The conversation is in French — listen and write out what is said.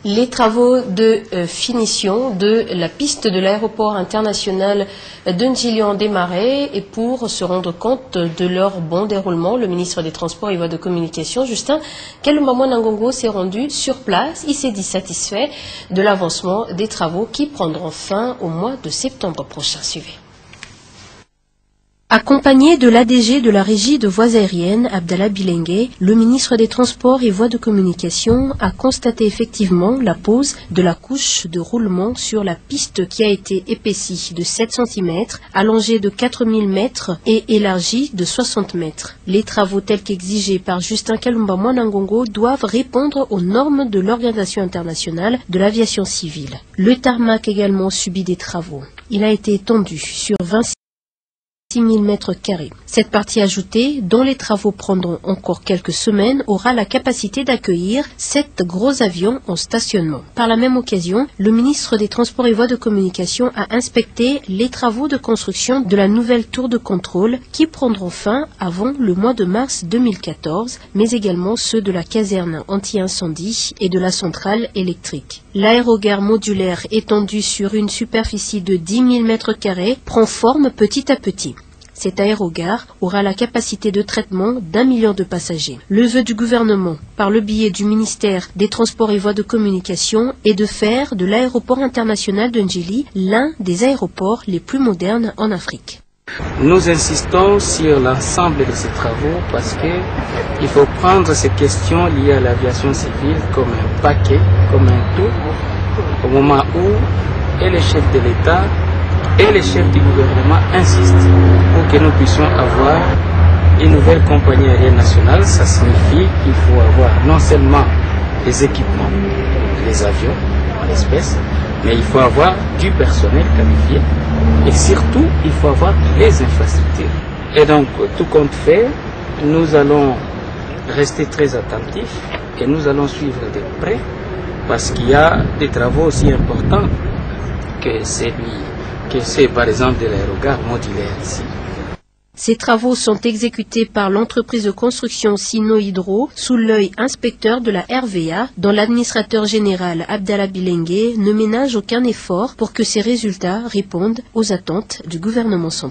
Les travaux de finition de la piste de l'aéroport international de Ndjili ont démarré et pour se rendre compte de leur bon déroulement, le ministre des Transports et Voies de Communication, Justin Kalumba Mwanangongo, s'est rendu sur place. Il s'est dit satisfait de l'avancement des travaux qui prendront fin au mois de septembre prochain. Suivez. Accompagné de l'ADG de la Régie de voies aériennes, Abdallah Bilengue, le ministre des Transports et Voies de Communication a constaté effectivement la pose de la couche de roulement sur la piste qui a été épaissie de 7 cm, allongée de 4000 mètres et élargie de 60 mètres. Les travaux tels qu'exigés par Justin Kalumba Mwanangongo doivent répondre aux normes de l'Organisation internationale de l'aviation civile. Le tarmac également subit des travaux. Il a été étendu sur 26 000 mètres carrés. Cette partie ajoutée, dont les travaux prendront encore quelques semaines, aura la capacité d'accueillir 7 gros avions en stationnement. Par la même occasion, le ministre des Transports et Voies de Communication a inspecté les travaux de construction de la nouvelle tour de contrôle qui prendront fin avant le mois de mars 2014, mais également ceux de la caserne anti-incendie et de la centrale électrique. L'aérogare modulaire étendu sur une superficie de 10 000 mètres carrés prend forme petit à petit. Cet aérogare aura la capacité de traitement d'1 million de passagers. Le vœu du gouvernement, par le biais du ministère des Transports et Voies de Communication, est de faire de l'aéroport international de Ndjili l'un des aéroports les plus modernes en Afrique. Nous insistons sur l'ensemble de ces travaux parce qu'il faut prendre ces questions liées à l'aviation civile comme un paquet, comme un tout, au moment où et les chefs de l'État et les chefs du gouvernement insistent pour que nous puissions avoir une nouvelle compagnie aérienne nationale. Ça signifie qu'il faut avoir non seulement les équipements, les avions en l'espèce, mais il faut avoir du personnel qualifié et surtout il faut avoir les infrastructures. Et donc tout compte fait, nous allons rester très attentifs et nous allons suivre de près parce qu'il y a des travaux aussi importants que c'est par exemple de l'aérogare modulaire ici. Ces travaux sont exécutés par l'entreprise de construction Sino-Hydro sous l'œil inspecteur de la RVA, dont l'administrateur général Abdallah Bilengue ne ménage aucun effort pour que ces résultats répondent aux attentes du gouvernement central.